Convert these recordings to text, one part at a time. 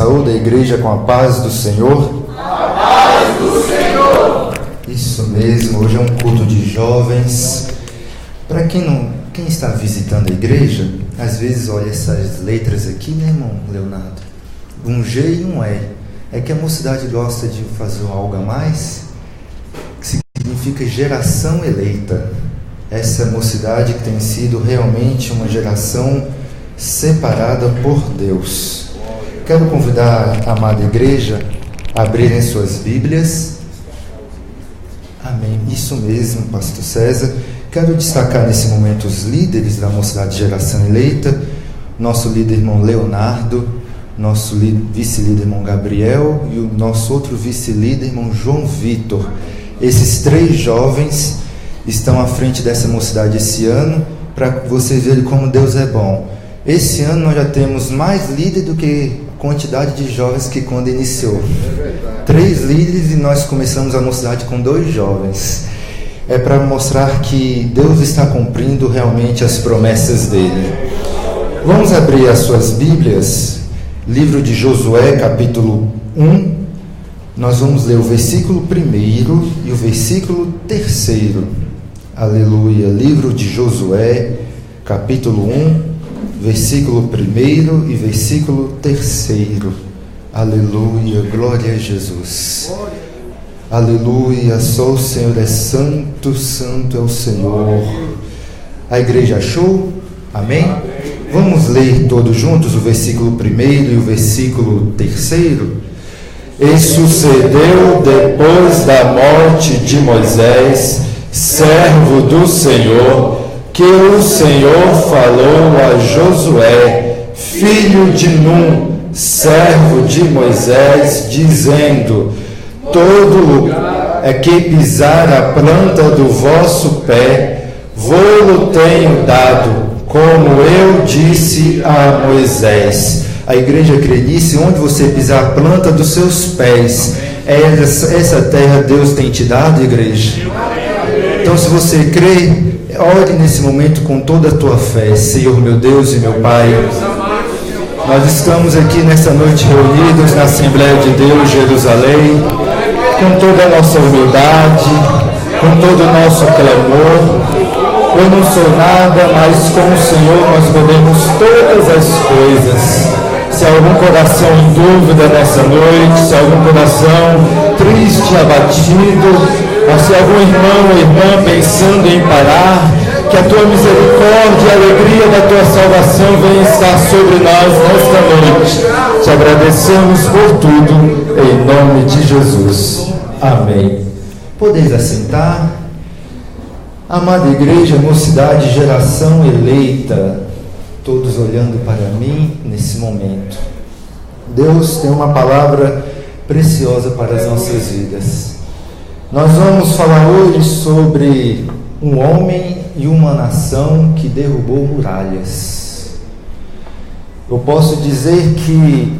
Saúde a igreja com a paz do Senhor. A paz do Senhor. Isso mesmo, hoje é um culto de jovens. Para quem está visitando a igreja, às vezes olha essas letras aqui, né, irmão Leonardo? Um G e um E. É que a mocidade gosta de fazer algo a mais, que significa geração eleita. Essa mocidade que tem sido realmente uma geração separada por Deus. Quero convidar a amada igreja a abrirem suas Bíblias. Amém. Isso mesmo, pastor César. Quero destacar nesse momento os líderes da mocidade geração eleita. Nosso líder irmão Leonardo, nosso vice-líder irmão Gabriel e o nosso outro vice-líder irmão João Vitor. Esses três jovens estão à frente dessa mocidade esse ano, para vocês verem como Deus é bom. Esse ano nós já temos mais líder do que a quantidade de jovens que quando iniciou. 3 líderes e nós começamos a mocidade com 2 jovens. É para mostrar que Deus está cumprindo realmente as promessas dele. Vamos abrir as suas Bíblias, livro de Josué, capítulo 1. Nós vamos ler o versículo 1 e o versículo 3. Aleluia. Livro de Josué, capítulo 1, versículo 1 e versículo 3. Aleluia. Glória a Jesus. Aleluia. Só o Senhor é santo, santo é o Senhor. A igreja achou? Amém? Vamos ler todos juntos o versículo 1 e o versículo 3. E sucedeu depois da morte de Moisés, servo do Senhor, que o Senhor falou a Josué, filho de Num, servo de Moisés, dizendo: todo lugar é que pisar a planta do vosso pé, vô-lo tenho dado, como eu disse a Moisés. A igreja crê nisso, onde você pisar a planta dos seus pés, essa terra Deus tem te dado, igreja. Então, se você crê, ore nesse momento com toda a tua fé. Senhor meu Deus e meu Pai, nós estamos aqui nesta noite reunidos na Assembleia de Deus Jerusalém, com toda a nossa humildade, com todo o nosso clamor. Eu não sou nada, mas com o Senhor nós podemos todas as coisas. Se algum coração em dúvida nessa noite, se algum coração triste, abatido, ou se algum irmão ou irmã pensando em parar, que a tua misericórdia e a alegria da tua salvação venha estar sobre nós nesta noite. Te agradecemos por tudo, em nome de Jesus. Amém. Podeis assentar. Amada igreja, mocidade, geração eleita, todos olhando para mim nesse momento. Deus tem uma palavra preciosa para as nossas vidas. Nós vamos falar hoje sobre um homem e uma nação que derrubou muralhas. Eu posso dizer que,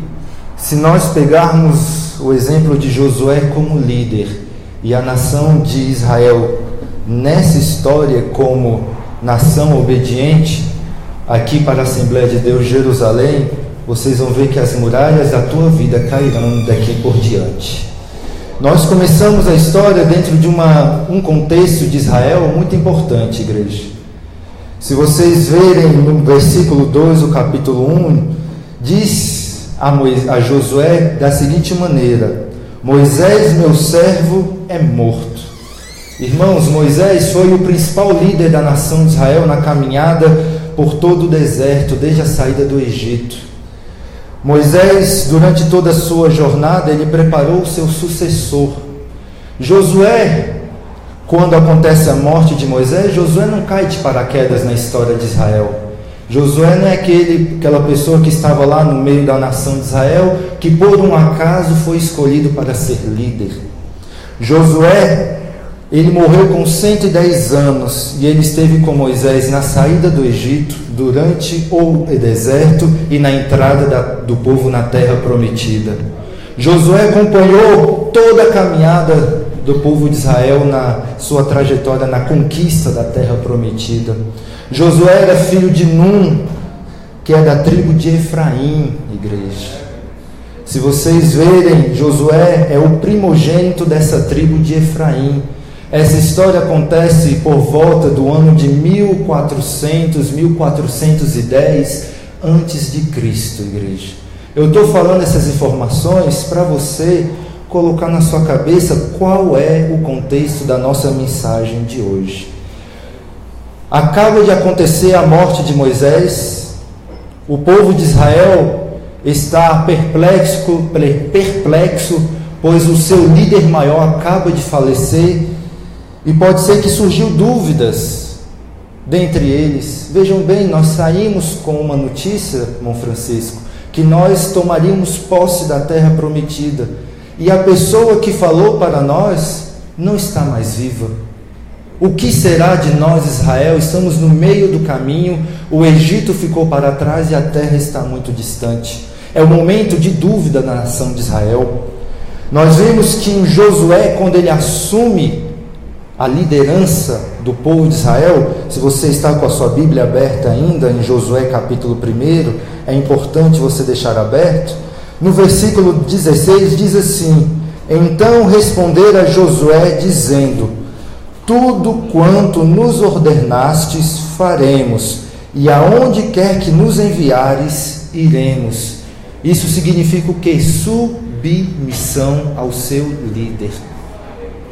se nós pegarmos o exemplo de Josué como líder e a nação de Israel nessa história como nação obediente, aqui para a Assembleia de Deus Jerusalém, vocês vão ver que as muralhas da tua vida cairão daqui por diante. Nós começamos a história dentro de um contexto de Israel muito importante, igreja. Se vocês verem no versículo 2 do capítulo 1, diz a Josué da seguinte maneira: Moisés, meu servo, é morto. Irmãos, Moisés foi o principal líder da nação de Israel na caminhada por todo o deserto, desde a saída do Egito. Moisés, durante toda a sua jornada, ele preparou o seu sucessor. Josué, quando acontece a morte de Moisés, Josué não cai de paraquedas na história de Israel. Josué não é aquela pessoa que estava lá no meio da nação de Israel, que por um acaso foi escolhido para ser líder. Josué, ele morreu com 110 anos e ele esteve com Moisés na saída do Egito, durante o deserto e na entrada do povo na terra prometida. Josué acompanhou toda a caminhada do povo de Israel na sua trajetória na conquista da terra prometida. Josué era filho de Num, que é da tribo de Efraim, igreja. Se vocês verem, Josué é o primogênito dessa tribo de Efraim. Essa história acontece por volta do ano de 1400, 1410 antes de Cristo, igreja. Eu estou falando essas informações para você colocar na sua cabeça qual é o contexto da nossa mensagem de hoje. Acaba de acontecer a morte de Moisés. O povo de Israel está perplexo, pois o seu líder maior acaba de falecer, e pode ser que surgiu dúvidas dentre eles. Vejam bem, nós saímos com uma notícia, irmão Francisco, que nós tomaríamos posse da terra prometida, e a pessoa que falou para nós não está mais viva. O que será de nós, Israel? Estamos no meio do caminho, o Egito ficou para trás e a terra está muito distante. É um momento de dúvida na nação de Israel. Nós vemos que em Josué, quando ele assume a liderança do povo de Israel, se você está com a sua Bíblia aberta ainda, em Josué capítulo 1, é importante você deixar aberto. No versículo 16 diz assim: então respondera Josué dizendo: tudo quanto nos ordenastes faremos, e aonde quer que nos enviares, iremos. Isso significa o quê? Submissão ao seu líder.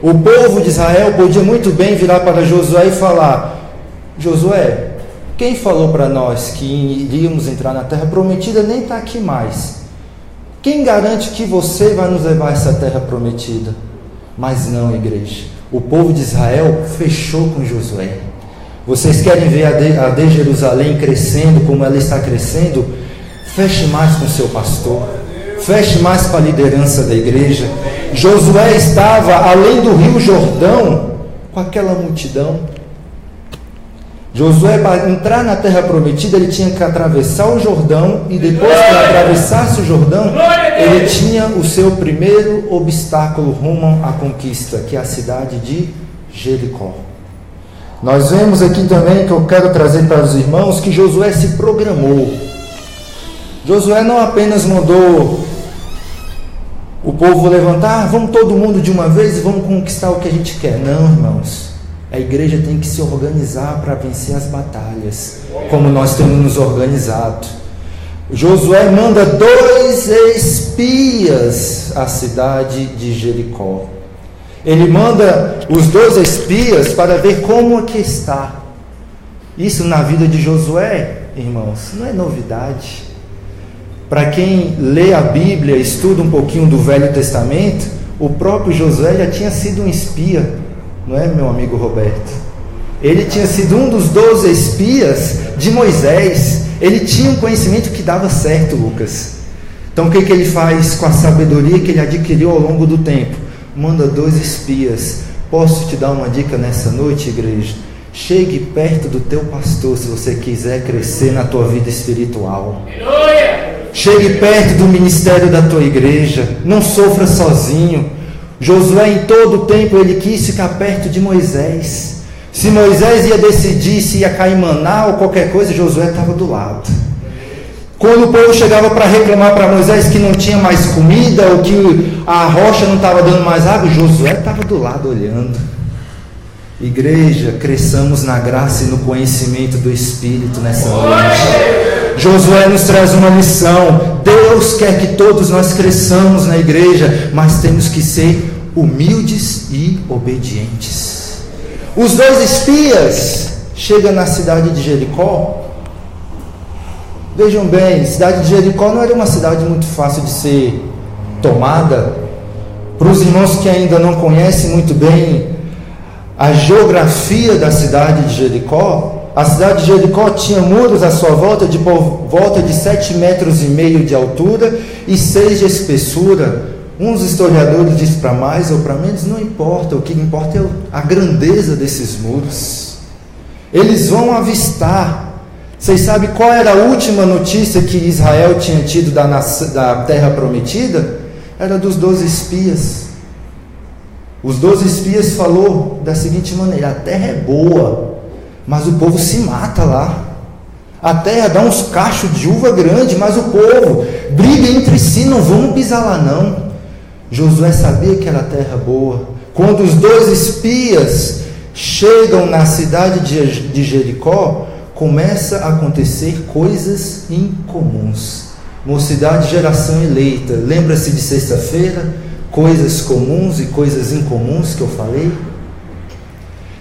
O povo de Israel podia muito bem virar para Josué e falar: Josué, quem falou para nós que iríamos entrar na terra prometida nem está aqui mais. Quem garante que você vai nos levar a essa terra prometida? Mas não, igreja. O povo de Israel fechou com Josué. Vocês querem ver a de Jerusalém crescendo como ela está crescendo? Feche mais com o seu pastor. Feche mais com a liderança da igreja. Josué estava além do rio Jordão com aquela multidão. Josué, para entrar na terra prometida, ele tinha que atravessar o Jordão, e depois que ele atravessasse o Jordão, ele tinha o seu primeiro obstáculo rumo à conquista, que é a cidade de Jericó. Nós vemos aqui também, que eu quero trazer para os irmãos, que Josué se programou. Josué não apenas mandou o povo levantar, vamos todo mundo de uma vez e vamos conquistar o que a gente quer. Não, irmãos. A igreja tem que se organizar para vencer as batalhas, como nós temos nos organizado. Josué manda 2 espias à cidade de Jericó. Ele manda os 2 espias para ver como é que está. Isso na vida de Josué, irmãos, não é novidade. Para quem lê a Bíblia, estuda um pouquinho do Velho Testamento, o próprio Josué já tinha sido um espia. Não é, meu amigo Roberto? Ele tinha sido um dos 12 espias de Moisés. Ele tinha um conhecimento que dava certo, Lucas. Então o que ele faz com a sabedoria que ele adquiriu ao longo do tempo? Manda 2 espias. Posso te dar uma dica nessa noite, igreja? Chegue perto do teu pastor se você quiser crescer na tua vida espiritual. Chegue perto do ministério da tua igreja. Não sofra sozinho. Josué, em todo o tempo, ele quis ficar perto de Moisés. Se Moisés ia decidir se ia cair maná ou qualquer coisa, Josué estava do lado. Quando o povo chegava para reclamar para Moisés que não tinha mais comida, ou que a rocha não estava dando mais água, Josué estava do lado olhando. Igreja, cresçamos na graça e no conhecimento do Espírito nessa noite. Josué nos traz uma lição. Deus quer que todos nós cresçamos na igreja, mas temos que ser humildes e obedientes. Os 2 espias chegam na cidade de Jericó. Vejam bem, a cidade de Jericó não era uma cidade muito fácil de ser tomada. Para os irmãos que ainda não conhecem muito bem a geografia da cidade de Jericó, a cidade de Jericó tinha muros à sua volta de por volta de 7,5 metros de altura e 6 de espessura. Uns historiadores dizem para mais ou para menos, não importa, o que importa é a grandeza desses muros. Eles vão avistar. Vocês sabem qual era a última notícia que Israel tinha tido da terra prometida? Era dos 12 espias. Os 12 espias falou da seguinte maneira: a terra é boa, mas o povo se mata lá. A terra dá uns cachos de uva grande, mas o povo briga entre si, não vamos pisar lá não. Josué sabia que era terra boa. Quando os 2 espias chegam na cidade de Jericó, começa a acontecer coisas incomuns. Mocidade, geração eleita. Lembra-se de sexta-feira? Coisas comuns e coisas incomuns que eu falei?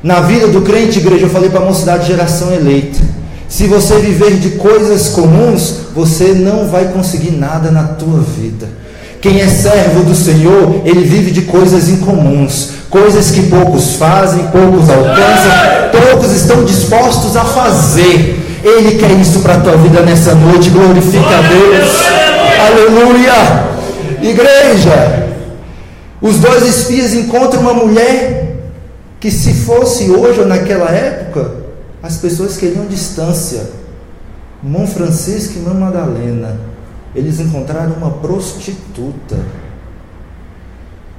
Na vida do crente, igreja, eu falei para a mocidade, geração eleita. Se você viver de coisas comuns, você não vai conseguir nada na tua vida. Quem é servo do Senhor, ele vive de coisas incomuns, coisas que poucos fazem, poucos alcançam, poucos estão dispostos a fazer. Ele quer isso para a tua vida nessa noite. Glorifica a Deus. Aleluia. Igreja, os 2 espias encontram uma mulher que, se fosse hoje ou naquela época, as pessoas queriam distância. Mão Francisca e Mãe Madalena. Eles encontraram uma prostituta.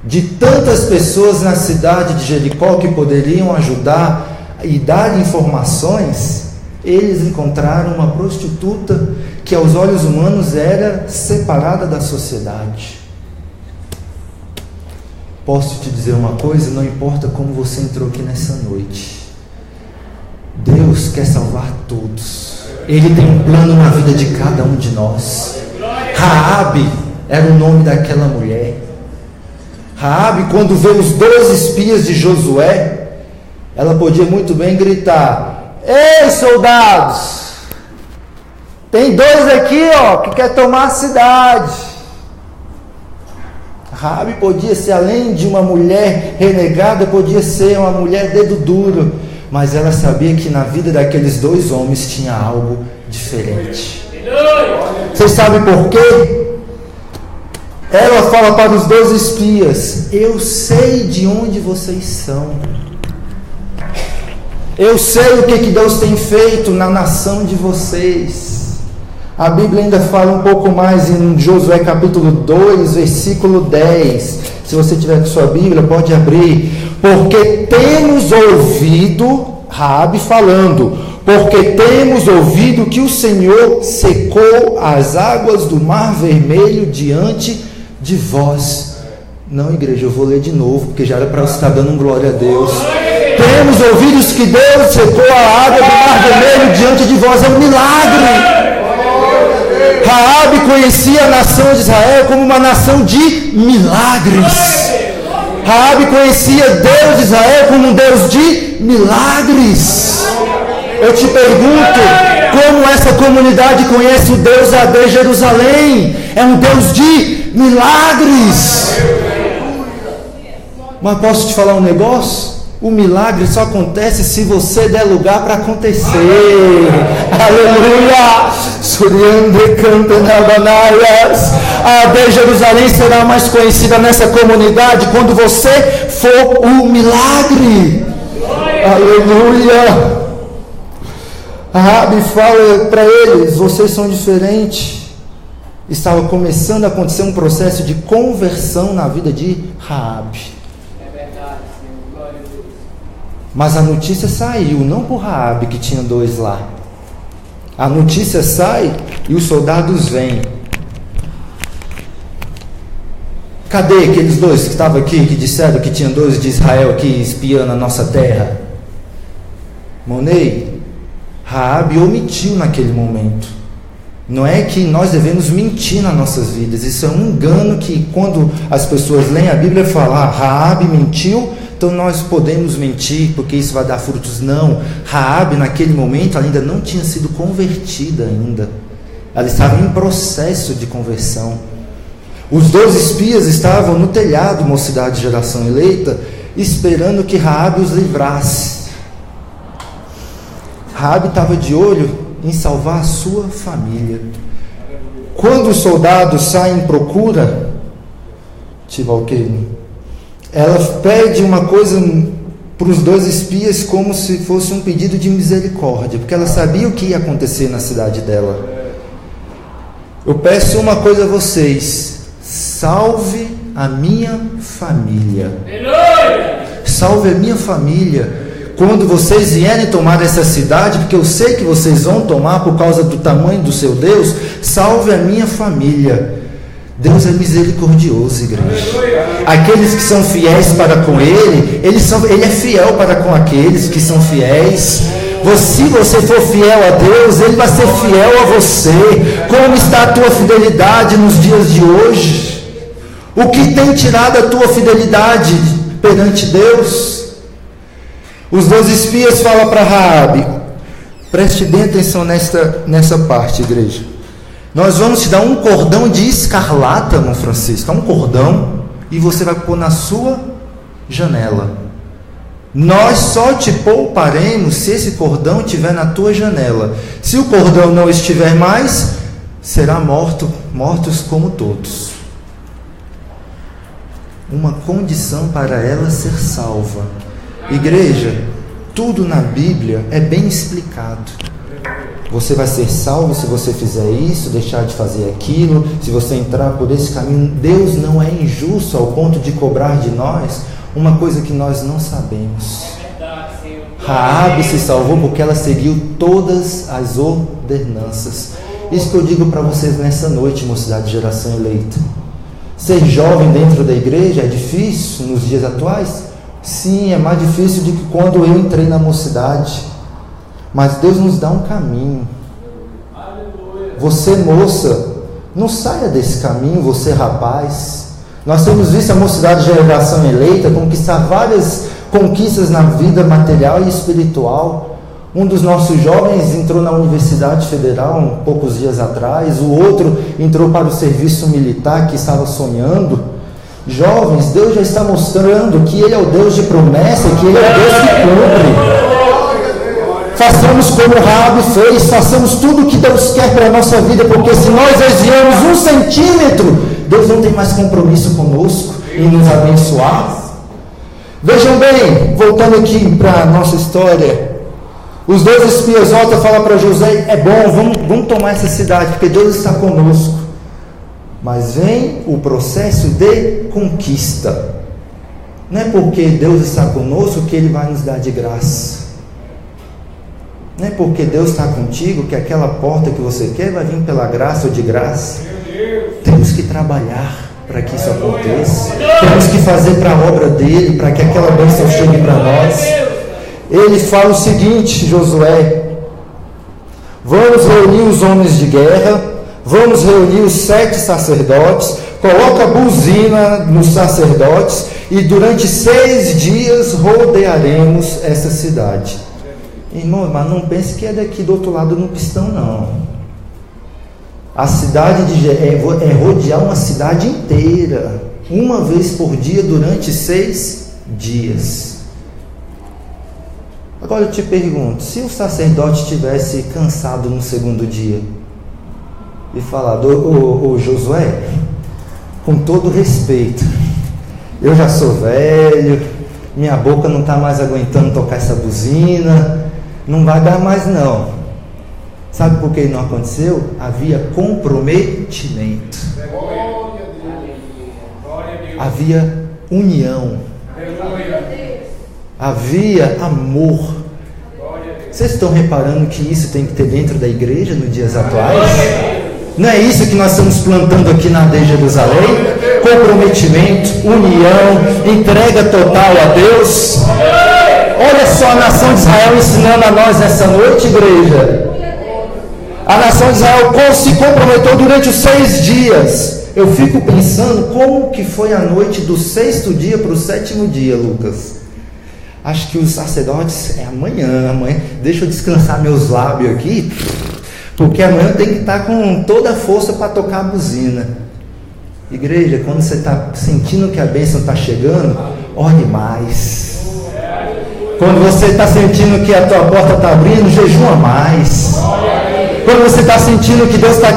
De tantas pessoas na cidade de Jericó que poderiam ajudar e dar informações, eles encontraram uma prostituta que aos olhos humanos era separada da sociedade. Posso te dizer uma coisa? Não importa como você entrou aqui nessa noite, Deus quer salvar todos. Ele tem um plano na vida de cada um de nós. Raabe era o nome daquela mulher. Raabe, quando vê os 12 espias de Josué, ela podia muito bem gritar: ei, soldados, tem 2 aqui, que quer tomar a cidade. Raabe podia ser, além de uma mulher renegada, podia ser uma mulher dedo duro, mas ela sabia que na vida daqueles 2 homens tinha algo diferente. Vocês sabem por quê? Ela fala para os 12 espias: eu sei de onde vocês são. Eu sei o que Deus tem feito na nação de vocês. A Bíblia ainda fala um pouco mais em Josué capítulo 2, versículo 10. Se você tiver com sua Bíblia, pode abrir. Porque temos ouvido, Raabe falando, porque temos ouvido que o Senhor secou as águas do Mar Vermelho diante de vós. Não, igreja, eu vou ler de novo, porque já era para você estar dando glória a Deus. Temos ouvido que Deus secou a água do Mar Vermelho diante de vós. É um milagre. Raabe conhecia a nação de Israel como uma nação de milagres. Raabe conhecia Deus de Israel como um Deus de milagres. Eu te pergunto, como essa comunidade conhece o Deus de Jerusalém? É um Deus de milagres. Mas posso te falar um negócio? O milagre só acontece se você der lugar para acontecer. Aleluia! Suriande cantenabanaias. A de Jerusalém será mais conhecida nessa comunidade quando você for o milagre. Aleluia! A Raabe fala para eles: vocês são diferentes. Estava começando a acontecer um processo de conversão na vida de Raabe. Mas a notícia saiu, não por Raabe, que tinha 2 lá. A notícia sai e os soldados vêm. Cadê aqueles 2 que estavam aqui, que disseram que tinha 2 de Israel aqui espiando a nossa terra? Monei, Raabe omitiu naquele momento. Não é que nós devemos mentir nas nossas vidas. Isso é um engano que, quando as pessoas leem a Bíblia, falam: Raabe mentiu, então nós podemos mentir porque isso vai dar frutos. Não, Raabe naquele momento ainda não tinha sido convertida ainda. Ela estava em processo de conversão. Os 12 espias estavam no telhado, mocidade, geração eleita, esperando que Raabe os livrasse. Raabe estava de olho em salvar a sua família. Quando os soldados saem em procura, ela pede uma coisa para os 2 espias como se fosse um pedido de misericórdia, porque ela sabia o que ia acontecer na cidade dela. Eu peço uma coisa a vocês: salve a minha família. Salve a minha família. quando vocês vierem tomar essa cidade, porque eu sei que vocês vão tomar por causa do tamanho do seu Deus, salve a minha família. Deus é misericordioso, igreja. Aqueles que são fiéis para com Ele, Ele é fiel para com aqueles que são fiéis. Se você for fiel a Deus, Ele vai ser fiel a você. Como está a tua fidelidade nos dias de hoje? O que tem tirado a tua fidelidade perante Deus? Os 12 espias falam para Raabe, preste bem atenção nessa parte, igreja. Nós vamos te dar um cordão de escarlata, irmão Francisco, um cordão, e você vai pôr na sua janela. Nós só te pouparemos se esse cordão estiver na tua janela. Se o cordão não estiver mais, será mortos como todos. Uma condição para ela ser salva. Igreja, tudo na Bíblia é bem explicado. Você vai ser salvo se você fizer isso, deixar de fazer aquilo, se você entrar por esse caminho. Deus não é injusto ao ponto de cobrar de nós uma coisa que nós não sabemos. Raabe se salvou porque ela seguiu todas as ordenanças. Isso que eu digo para vocês nessa noite, mocidade, geração eleita. Ser jovem dentro da igreja é difícil nos dias atuais? Sim, é mais difícil do que quando eu entrei na mocidade. Mas Deus nos dá um caminho. Você, moça, não saia desse caminho. Você, rapaz, nós temos visto a mocidade de geração eleita conquistar várias conquistas na vida material e espiritual. Um dos nossos jovens entrou na Universidade Federal poucos dias atrás. O outro entrou para o serviço militar, que estava sonhando. Jovens, Deus já está mostrando que Ele é o Deus de promessa, que Ele é o Deus que cumpre. Façamos como Raabe fez, façamos tudo o que Deus quer para a nossa vida, porque se nós desviamos 1 centímetro, Deus não tem mais compromisso conosco em nos abençoar. Vejam bem, voltando aqui para a nossa história, os 12 espias voltam a falar para José, é bom, vamos tomar essa cidade, porque Deus está conosco. Mas vem o processo de conquista. Não é porque Deus está conosco que Ele vai nos dar de graça. Não é porque Deus está contigo que aquela porta que você quer vai vir pela graça ou de graça. Temos que trabalhar para que isso aconteça. Temos que fazer para a obra dele, para que aquela bênção chegue para nós. Ele fala o seguinte, Josué: vamos reunir os homens de guerra, vamos reunir os 7 sacerdotes, coloca a buzina nos sacerdotes e durante 6 dias rodearemos essa cidade. Irmão, mas não pense que é daqui do outro lado no pistão, não. A cidade é rodear uma cidade inteira, uma vez por dia, durante 6 dias. Agora eu te pergunto, se o sacerdote estivesse cansado no segundo dia e falado, ô Josué, com todo respeito, eu já sou velho, minha boca não está mais aguentando tocar essa buzina, não vai dar mais não. Sabe por que não aconteceu? Havia comprometimento. Havia união. Havia amor. Vocês estão reparando que isso tem que ter dentro da igreja nos dias atuais? Não é isso que nós estamos plantando aqui na AD Jerusalém? Comprometimento, união, entrega total a Deus. Olha só a nação de Israel ensinando a nós nessa noite, igreja. A nação de Israel se comprometeu durante os 6 dias. Eu fico pensando como que foi a noite do 6º dia para o 7º dia, Lucas. Acho que os sacerdotes amanhã, deixa eu descansar meus lábios aqui, porque amanhã tem que estar com toda a força para tocar a buzina. Igreja, quando você está sentindo que a bênção está chegando, ore mais. Quando você está sentindo que a tua porta está abrindo, jejua mais. Quando você está sentindo que Deus está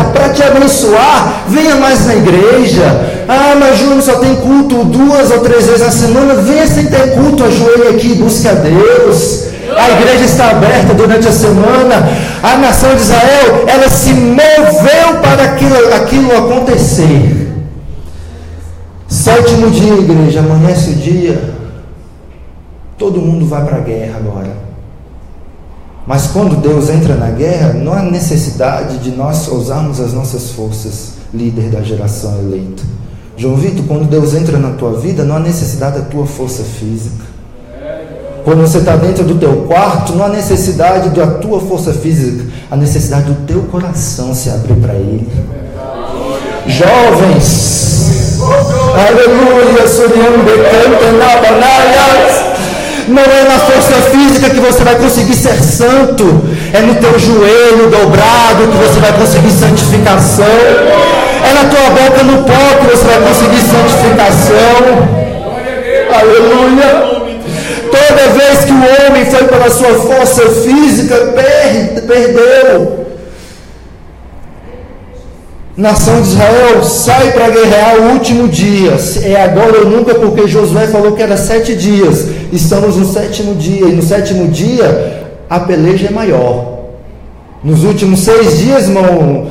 para te abençoar, venha mais na igreja. Ah, mas Júnior, só tem culto 2 ou 3 vezes na semana. Venha sem ter culto, ajoelhe aqui e busque a Deus. A igreja está aberta durante a semana. A nação de Israel, ela se moveu para aquilo acontecer. 7º dia, igreja, amanhece o dia. Todo mundo vai para a guerra agora. Mas quando Deus entra na guerra, não há necessidade de nós usarmos as nossas forças, líder da geração eleita. João Vitor, quando Deus entra na tua vida, não há necessidade da tua força física. Quando você está dentro do teu quarto, não há necessidade da tua força física, há necessidade do teu coração se abrir para Ele. Jovens, aleluia, não é na força física que você vai conseguir ser santo, é no teu joelho dobrado que você vai conseguir santificação, é na tua boca no pó que você vai conseguir santificação. Aleluia. Toda vez que o homem foi pela sua força física, perdeu. Nação de Israel, sai para guerrear o último dia. É agora ou nunca, porque Josué falou que era 7 dias. Estamos no 7º dia. E no 7º dia, a peleja é maior. Nos últimos 6 dias, irmão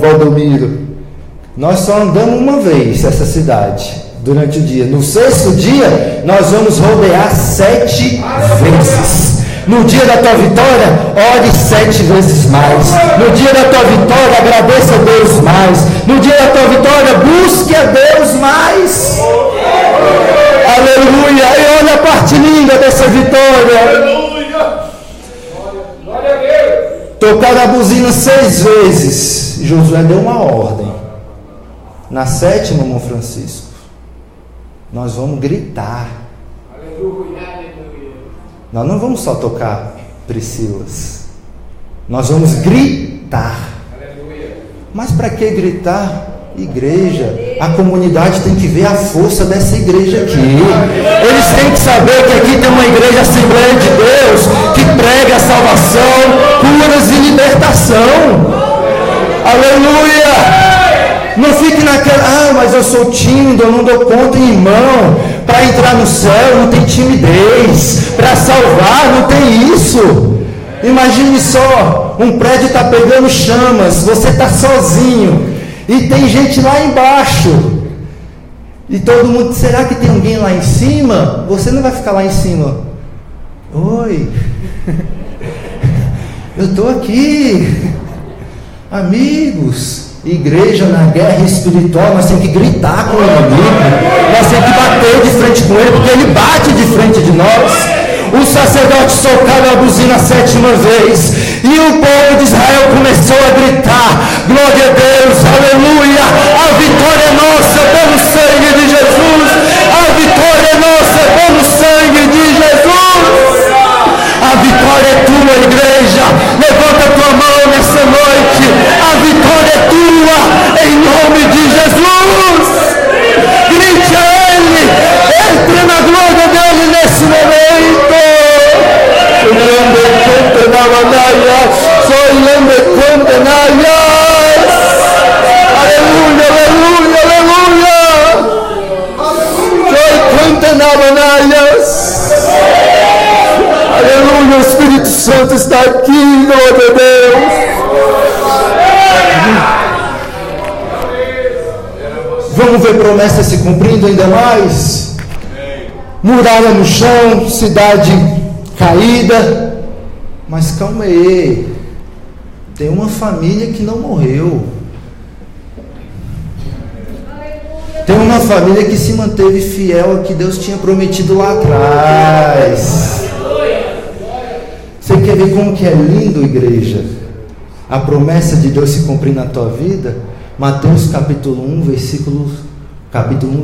Valdomiro, nós só andamos uma vez essa cidade durante o dia. No 6º dia, nós vamos rodear 7 vezes. No dia da tua vitória, ore 7 vezes mais. No dia da tua vitória, agradeça a Deus mais. No dia da tua vitória, busque a Deus mais. Aleluia. E olha a parte linda dessa vitória. Aleluia. Glória a Deus. Tocar a buzina 6 vezes. Josué deu uma ordem. Na 7ª, irmão Francisco, nós vamos gritar. Aleluia. Nós não vamos só tocar Priscilas. Nós vamos gritar. Aleluia. Mas para que gritar? Igreja. A comunidade tem que ver a força dessa igreja aqui. Eles têm que saber que aqui tem uma igreja Assembleia de Deus que prega a salvação, curas e libertação. Aleluia. Não fique naquela, mas eu sou tímido, eu não dou conta, irmão. Para entrar no céu não tem timidez. Para salvar não tem isso. Imagine só, um prédio está pegando chamas, você está sozinho e tem gente lá embaixo. E todo mundo, será que tem alguém lá em cima? Você não vai ficar lá em cima. Oi, eu estou aqui, amigos. Igreja na guerra espiritual, nós temos que gritar com o inimigo, nós temos que bater de frente com ele, porque ele bate de frente de nós. O sacerdote socaram a buzina a 7ª vez, e o povo de Israel começou a gritar: glória a Deus, aleluia, a vitória é nossa pelo sangue de Jesus, a vitória é nossa pelo sangue de Jesus. A vitória é tua, igreja. Levanta a tua mão nessa noite. A vitória é tua, em nome de Jesus. Grite a Ele. Entre na glória dele nesse momento. Aleluia, aleluia, aleluia. Aleluia, o Espírito Santo está aqui, glória a Deus. Vamos ver promessas se cumprindo ainda mais. Muralha no chão, cidade caída. Mas calma aí, tem uma família que não morreu. Tem uma família que se manteve fiel ao que Deus tinha prometido lá atrás. Você quer ver como que é lindo, igreja? A promessa de Deus se cumprir na tua vida? Mateus capítulo 1,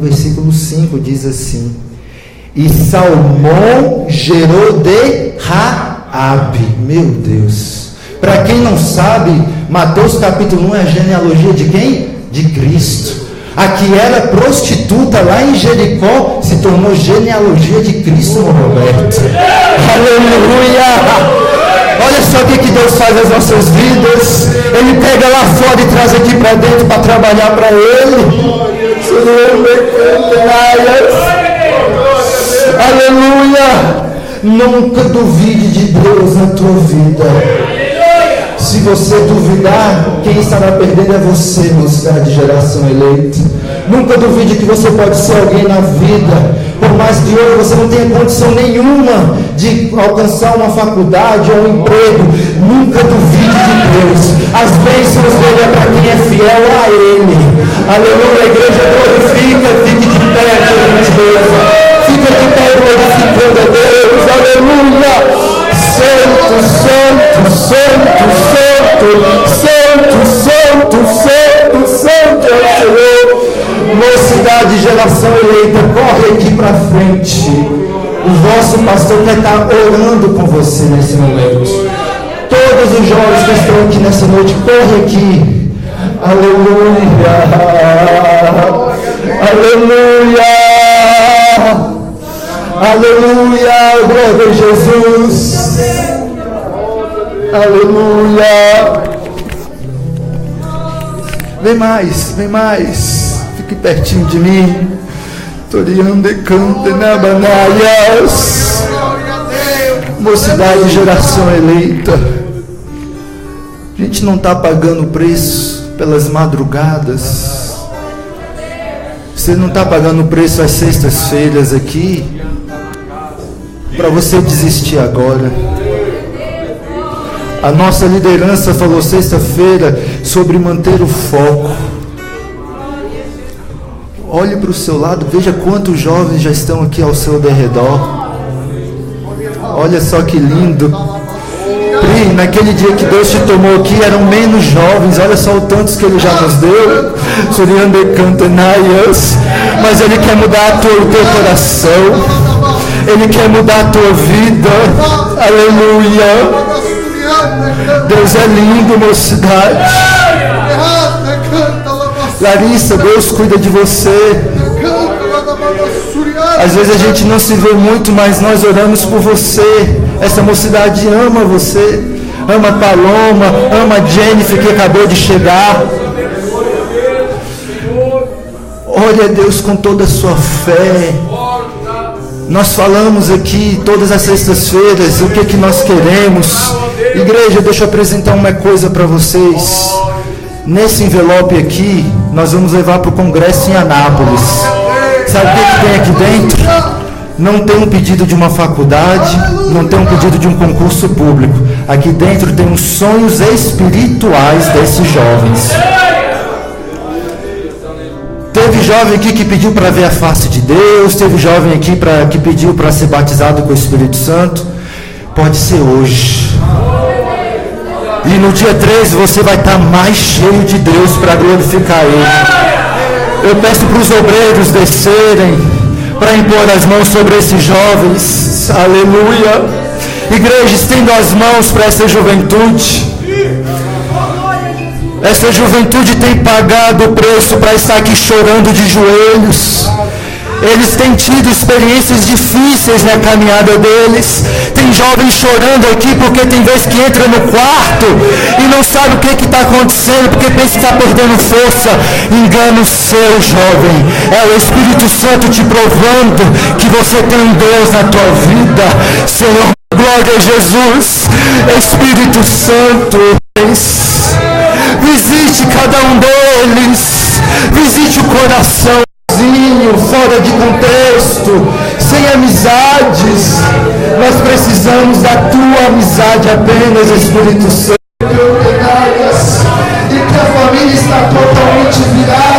versículo 5 diz assim: e Salmão gerou de Raabe. Meu Deus. Para quem não sabe, Mateus capítulo 1 é a genealogia de quem? De Cristo. A que era prostituta lá em Jericó se tornou genealogia de Cristo, Roberto. Aleluia! Olha só o que Deus faz nas nossas vidas. Ele pega lá fora e traz aqui para dentro para trabalhar para Ele. Aleluia! Nunca duvide de Deus na tua vida. Se você duvidar, quem estará perdendo é você, mocidade de geração eleita. Nunca duvide que você pode ser alguém na vida, porque por mais que hoje você não tenha condição nenhuma de alcançar uma faculdade ou um emprego, nunca duvide de Deus. As bênçãos dele é para quem é fiel a Ele. Aleluia, a igreja glorifica, fique de pé, Deus. Fica de pé glorificando a Deus. Aleluia. Santo, santo, santo, santo, santo, santo, santo, santo é o Senhor. Mocidade, geração eleita, corre aqui para frente. O vosso pastor quer estar orando com você nesse momento. Todos os jovens que estão aqui nessa noite, corre aqui. Aleluia. Aleluia. Aleluia. Glória a Jesus. Aleluia. Vem mais, vem mais. Fique pertinho de mim. Toriando e canta na banalhas. Mocidade, geração eleita. A gente não está pagando preço pelas madrugadas. Você não está pagando preço às sextas-feiras aqui para você desistir agora. A nossa liderança falou sexta-feira sobre manter o foco. Olhe para o seu lado, veja quantos jovens já estão aqui ao seu derredor. Olha só que lindo. Pri, naquele dia que Deus te tomou aqui, eram menos jovens. Olha só o tantos que Ele já nos deu. Mas Ele quer mudar o teu coração. Ele quer mudar a tua vida. Aleluia. Deus é lindo, mocidade. Larissa, Deus cuida de você. Às vezes a gente não se vê muito, mas nós oramos por você. Essa mocidade ama você. Ama a Paloma, ama a Jennifer que acabou de chegar. Ore a Deus com toda a sua fé. Nós falamos aqui todas as sextas-feiras o que nós queremos. Igreja, deixa eu apresentar uma coisa para vocês. Nesse envelope aqui, nós vamos levar para o congresso em Anápolis. Sabe o que tem aqui dentro? Não tem um pedido de uma faculdade, não tem um pedido de um concurso público. Aqui dentro tem os sonhos espirituais desses jovens. Teve jovem aqui que pediu para ver a face de Deus, teve jovem aqui que pediu para ser batizado com o Espírito Santo. Pode ser hoje. E no dia 13 você vai estar mais cheio de Deus para glorificar Ele. Eu peço para os obreiros descerem, para impor as mãos sobre esses jovens. Aleluia. Igreja, estenda as mãos para essa juventude. Essa juventude tem pagado o preço para estar aqui chorando de joelhos. Eles têm tido experiências difíceis na caminhada deles. Tem jovens chorando aqui porque tem vezes que entra no quarto e não sabe o que está acontecendo, porque pensa que está perdendo força. Engano seu, jovem. É o Espírito Santo te provando que você tem um Deus na tua vida. Senhor, glória a Jesus. Espírito Santo, visite cada um deles. Visite o coração. Fora de contexto, sem amizades. Nós precisamos da tua amizade apenas, Espírito Santo. E que a família está totalmente virada.